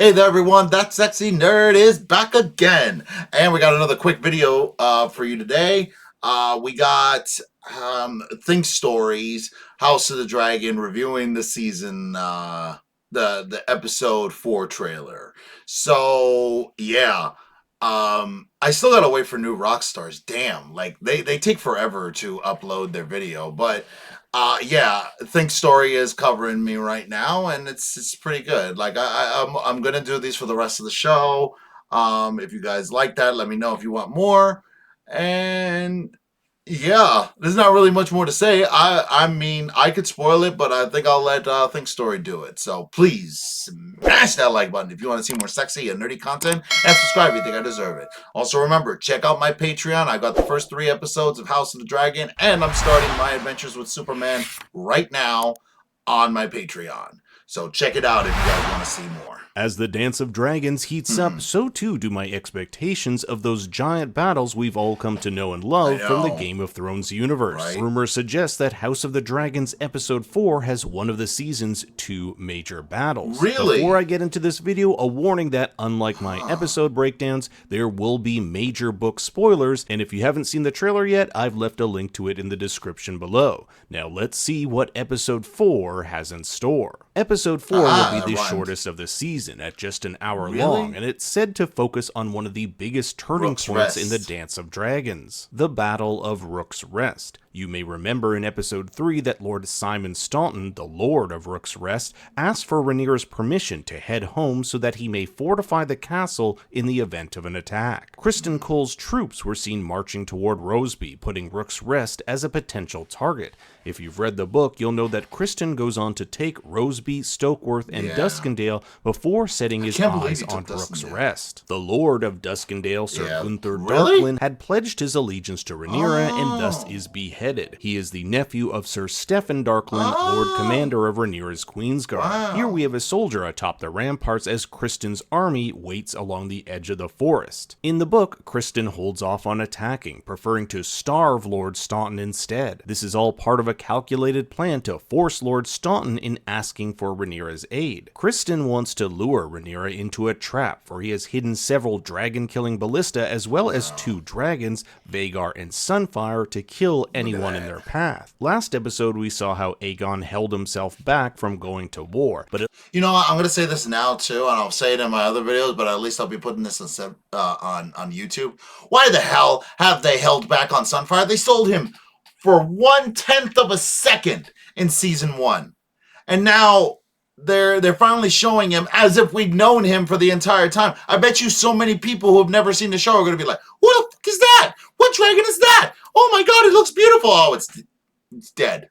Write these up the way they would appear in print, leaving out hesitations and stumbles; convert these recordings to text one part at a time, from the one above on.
Hey there, everyone. That sexy nerd is back again, and we got another quick video for you today. We got Think Stories, House of the Dragon, reviewing the season, the episode 4 trailer. So yeah, I still gotta wait for new rock stars. Damn, like they take forever to upload their video, but yeah, Think Story is covering me right now, and it's pretty good. Like I'm gonna do these for the rest of the show. If you guys like that, let me know if you want more. And yeah, there's not really much more to say. I mean, I could spoil it, but I think I'll let Think Story do it. So please smash that like button if you want to see more sexy and nerdy content, and subscribe if you think I deserve it. Also remember, check out my Patreon. I got the first 3 episodes of House of the Dragon, and I'm starting my adventures with Superman right now on my Patreon. So check it out if you guys want to see more. As the Dance of Dragons heats up, so too do my expectations of those giant battles we've all come to know and love from the Game of Thrones universe. Right? Rumors suggest that House of the Dragons Episode 4 has one of the season's 2 major battles. Really? Before I get into this video, a warning that, unlike my episode breakdowns, there will be major book spoilers, and if you haven't seen the trailer yet, I've left a link to it in the description below. Now let's see what Episode 4 has in store. Episode 4 will be the shortest of the season, at just an hour long, and it's said to focus on one of the biggest turning points in the Dance of Dragons, the Battle of Rook's Rest. You may remember in Episode 3 that Lord Simon Staunton, the Lord of Rook's Rest, asked for Rhaenyra's permission to head home so that he may fortify the castle in the event of an attack. Criston Cole's troops were seen marching toward Roseby, putting Rook's Rest as a potential target. If you've read the book, you'll know that Criston goes on to take Roseby, Stokeworth, and Duskendale before setting his eyes on Rook's Rest. The Lord of Duskendale, Sir Gunther Darklyn, had pledged his allegiance to Rhaenyra and thus is beheaded. He is the nephew of Sir Steffon Darklyn, Lord Commander of Rhaenyra's Queensguard. Here we have a soldier atop the ramparts as Criston's army waits along the edge of the forest. In the book, Criston holds off on attacking, preferring to starve Lord Staunton instead. This is all part of a calculated plan to force Lord Staunton in asking for Rhaenyra's aid. Criston wants to lure Rhaenyra into a trap, for he has hidden several dragon-killing ballista as well as 2 dragons, Vhagar and Sunfire, to kill anyone in their path. Last episode we saw how Aegon held himself back from going to war, but you know, I'm going to say this now too, and I'll say it in my other videos, but at least I'll be putting this on YouTube. Why the hell have they held back on Sunfire? They sold him for 1/10 of a second in season 1. And now they're finally showing him as if we'd known him for the entire time. I bet you so many people who have never seen the show are going to be like, what the fuck is that? What dragon is that? Oh my god, it looks beautiful. Oh, it's dead.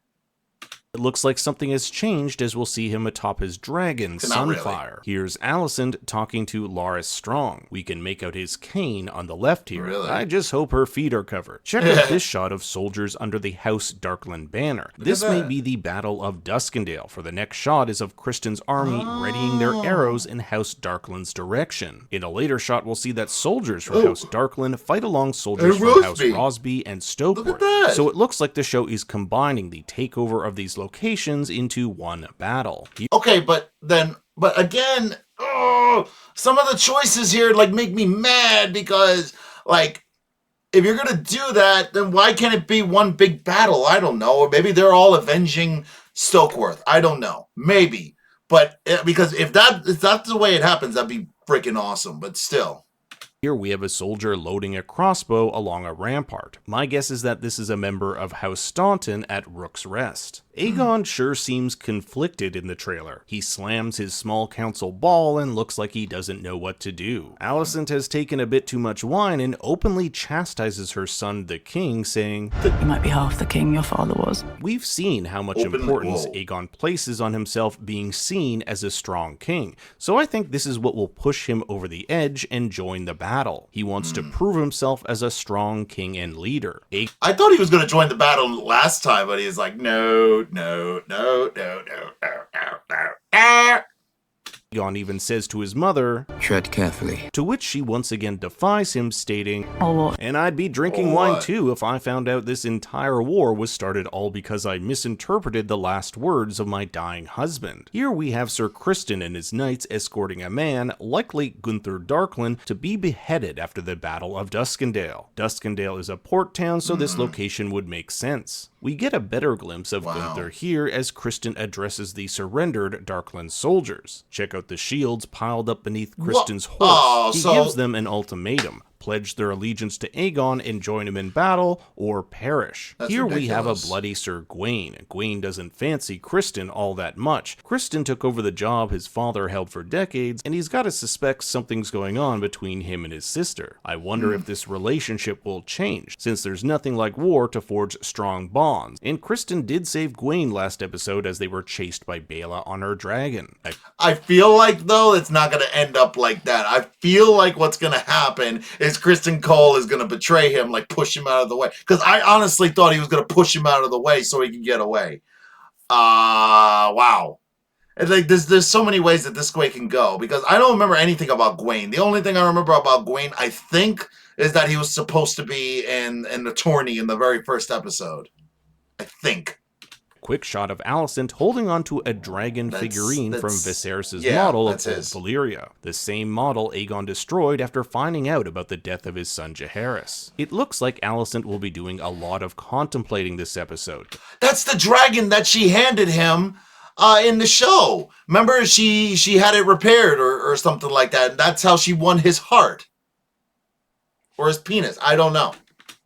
it looks like something has changed as we'll see him atop his dragon, Sunfire. Really. Here's Alicent talking to Larys Strong. We can make out his cane on the left here. Really? I just hope her feet are covered. Check out this shot of soldiers under the House Darkland banner. This may be the Battle of Duskendale, for the next shot is of Criston's army readying their arrows in House Darkland's direction. In a later shot, we'll see that soldiers from House Darkland fight along soldiers from House Roseby and Stokeworth. So it looks like the show is combining the takeover of these locations into one battle. Okay, but again, some of the choices here like make me mad because like if you're gonna do that, then why can't it be one big battle? I don't know, or maybe they're all avenging Stokeworth. I don't know, maybe, but because if that's the way it happens, that'd be freaking awesome. But still. Here we have a soldier loading a crossbow along a rampart. My guess is that this is a member of House Staunton at Rook's Rest. Aegon sure seems conflicted in the trailer. He slams his small council ball and looks like he doesn't know what to do. Alicent has taken a bit too much wine and openly chastises her son, the king, saying, "You might be half the king your father was." We've seen how much importance Aegon places on himself being seen as a strong king, so I think this is what will push him over the edge and join the battle. He wants to prove himself as a strong king and leader. I thought he was going to join the battle last time, but he's like, no. Aegon even says to his mother, "Tread carefully." To which she once again defies him, stating, Or what? "And I'd be drinking wine too if I found out this entire war was started all because I misinterpreted the last words of my dying husband." Here we have Sir Criston and his knights escorting a man, likely Gunther Darklyn, to be beheaded after the Battle of Duskendale. Duskendale is a port town, so this location would make sense. We get a better glimpse of Gunther here as Criston addresses the surrendered Darklyn soldiers. Check out the shields piled up beneath Criston's horse. He gives them an ultimatum: pledge their allegiance to Aegon and join him in battle, or perish. Here we have a bloody Sir Gawain. Gawain doesn't fancy Criston all that much. Criston took over the job his father held for decades, and he's got to suspect something's going on between him and his sister. I wonder if this relationship will change, since there's nothing like war to forge strong bonds. And Criston did save Gawain last episode as they were chased by Baela on her dragon. I feel like, though, it's not going to end up like that. I feel like what's going to happen is Criston Cole is going to betray him, like push him out of the way. Because I honestly thought he was going to push him out of the way so he can get away. Wow. And like there's so many ways that this way can go, because I don't remember anything about Gawain. The only thing I remember about Gawain, I think, is that he was supposed to be in the tourney in the very first episode. I think. Quick shot of Alicent holding onto a dragon figurine from Viserys' model of Old Valyria, the same model Aegon destroyed after finding out about the death of his son Jaehaerys. It looks like Alicent will be doing a lot of contemplating this episode. That's the dragon that she handed him in the show. Remember, she had it repaired or something like that. And that's how she won his heart. Or his penis. I don't know.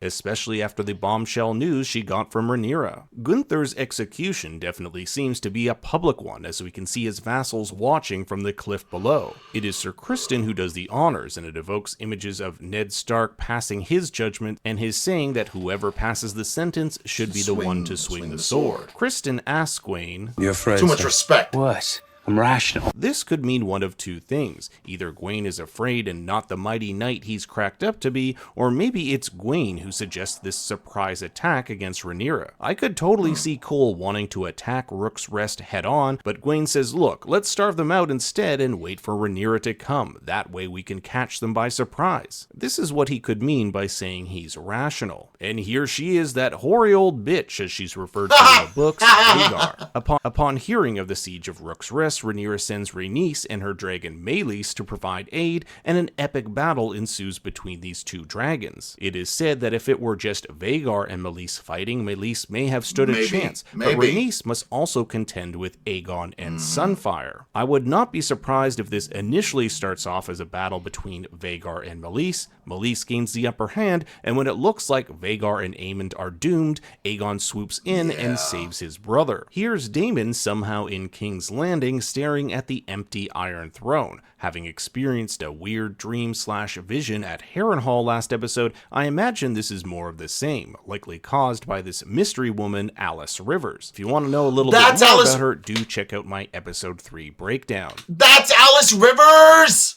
Especially after the bombshell news she got from Rhaenyra. Gunther's execution definitely seems to be a public one, as we can see his vassals watching from the cliff below. It is Sir Criston who does the honors, and it evokes images of Ned Stark passing his judgment and his saying that whoever passes the sentence should be the one to swing the sword. Criston asks Gawain, "You're afraid, too much respect." "What? I'm rational." This could mean one of two things. Either Gawain is afraid and not the mighty knight he's cracked up to be, or maybe it's Gawain who suggests this surprise attack against Rhaenyra. I could totally see Cole wanting to attack Rook's Rest head on, but Gawain says, look, let's starve them out instead and wait for Rhaenyra to come. That way we can catch them by surprise. This is what he could mean by saying he's rational. And here she is, that hoary old bitch, as she's referred to in the books, Vhagar. Upon hearing of the siege of Rook's Rest, Rhaenyra sends Rhaenys and her dragon Meleys to provide aid, and an epic battle ensues between these two dragons. It is said that if it were just Vhagar and Meleys fighting, Meleys may have stood a chance, but Rhaenys must also contend with Aegon and Sunfire. I would not be surprised if this initially starts off as a battle between Vhagar and Meleys. Meleys gains the upper hand, and when it looks like Vhagar and Aemond are doomed, Aegon swoops in and saves his brother. Here's Daemon somehow in King's Landing, staring at the empty Iron Throne. Having experienced a weird dream/vision at Harrenhal last episode, I imagine this is more of the same, likely caused by this mystery woman, Alice Rivers. If you want to know a little bit more about her, do check out my episode 3 breakdown. That's Alice Rivers!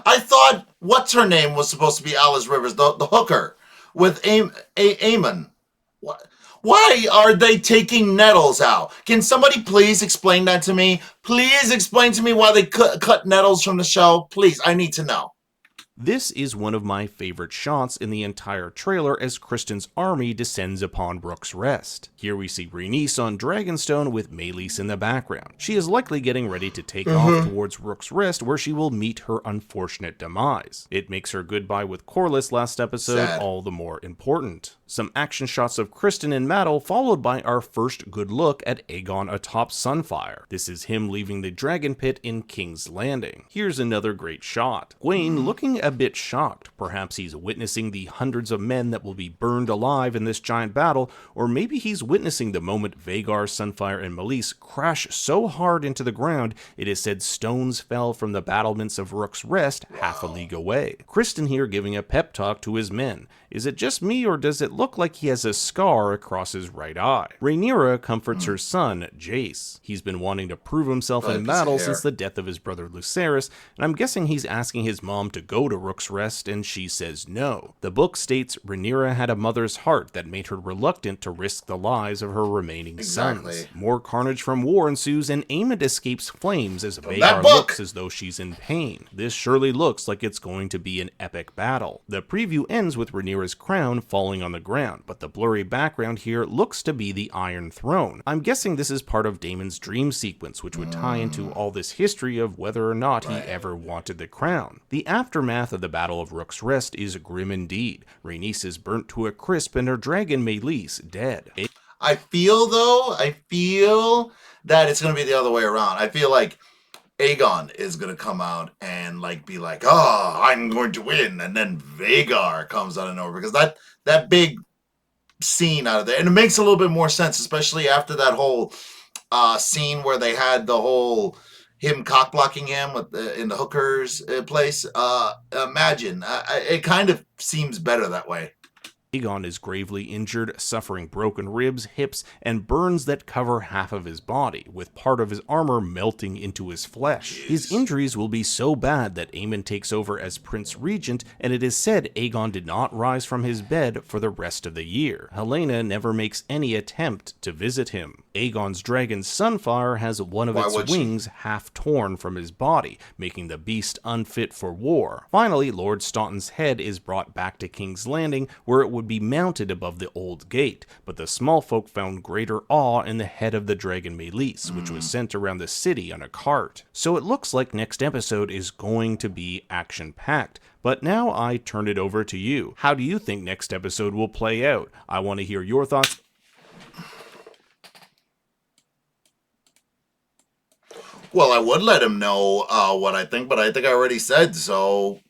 I thought, what's her name was supposed to be Alice Rivers, the hooker, with Aemon. What? Why are they taking nettles out? Can somebody please explain that to me? Please explain to me why they cut nettles from the show. Please, I need to know. This is one of my favorite shots in the entire trailer as Criston's army descends upon Rook's Rest. Here we see Rhaenys on Dragonstone with Meleys in the background. She is likely getting ready to take off towards Rook's Rest, where she will meet her unfortunate demise. It makes her goodbye with Corlys last episode all the more important. Some action shots of Criston in battle, followed by our first good look at Aegon atop Sunfire. This is him leaving the dragon pit in King's Landing. Here's another great shot. Gawain looking a bit shocked. Perhaps he's witnessing the hundreds of men that will be burned alive in this giant battle, or maybe he's witnessing the moment Vhagar, Sunfire, and Meleys crash so hard into the ground it is said stones fell from the battlements of Rook's Rest half a league away. Criston here giving a pep talk to his men. Is it just me, or does it look like he has a scar across his right eye? Rhaenyra comforts her son, Jace. He's been wanting to prove himself in battle since the death of his brother Lucerys, and I'm guessing he's asking his mom to go to to Rook's Rest and she says no. The book states Rhaenyra had a mother's heart that made her reluctant to risk the lives of her remaining sons. More carnage from war ensues and Aemond escapes flames as Vhagar looks as though she's in pain. This surely looks like it's going to be an epic battle. The preview ends with Rhaenyra's crown falling on the ground, but the blurry background here looks to be the Iron Throne. I'm guessing this is part of Daemon's dream sequence, which would tie into all this history of whether or not he ever wanted the crown. The aftermath of the Battle of Rook's Rest is grim indeed. Rhaenys is burnt to a crisp and her dragon Meleys dead. I feel that it's going to be the other way around. I feel like Aegon is going to come out and like be like, oh, I'm going to win. And then Vhagar comes out of nowhere because that big scene out of there. And it makes a little bit more sense, especially after that whole scene where they had the whole him cock blocking him with in the hooker's place. Imagine. It kind of seems better that way. Aegon is gravely injured, suffering broken ribs, hips, and burns that cover half of his body, with part of his armor melting into his flesh. His injuries will be so bad that Aemond takes over as Prince Regent, and it is said Aegon did not rise from his bed for the rest of the year. Helaena never makes any attempt to visit him. Aegon's dragon Sunfire has one of its wings half torn from his body, making the beast unfit for war. Finally, Lord Staunton's head is brought back to King's Landing, where it would be mounted above the old gate, but the small folk found greater awe in the head of the dragon Meleys, which was sent around the city on a cart. So it looks like next episode is going to be action-packed. But now I turn it over to you. How do you think next episode will play out? I want to hear your thoughts. Well, I would let him know what I think, but I think I already said so.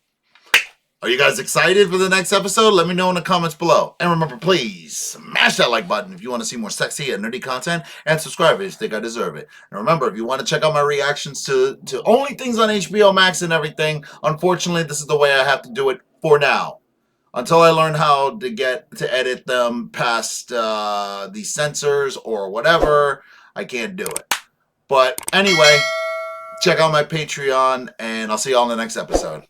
Are you guys excited for the next episode? Let me know in the comments below. And remember, please smash that like button if you want to see more sexy and nerdy content, and subscribe if you think I deserve it. And remember, if you want to check out my reactions to only things on HBO Max and everything, unfortunately, this is the way I have to do it for now. Until I learn how to get to edit them past the censors or whatever, I can't do it. But anyway, check out my Patreon, and I'll see you all in the next episode.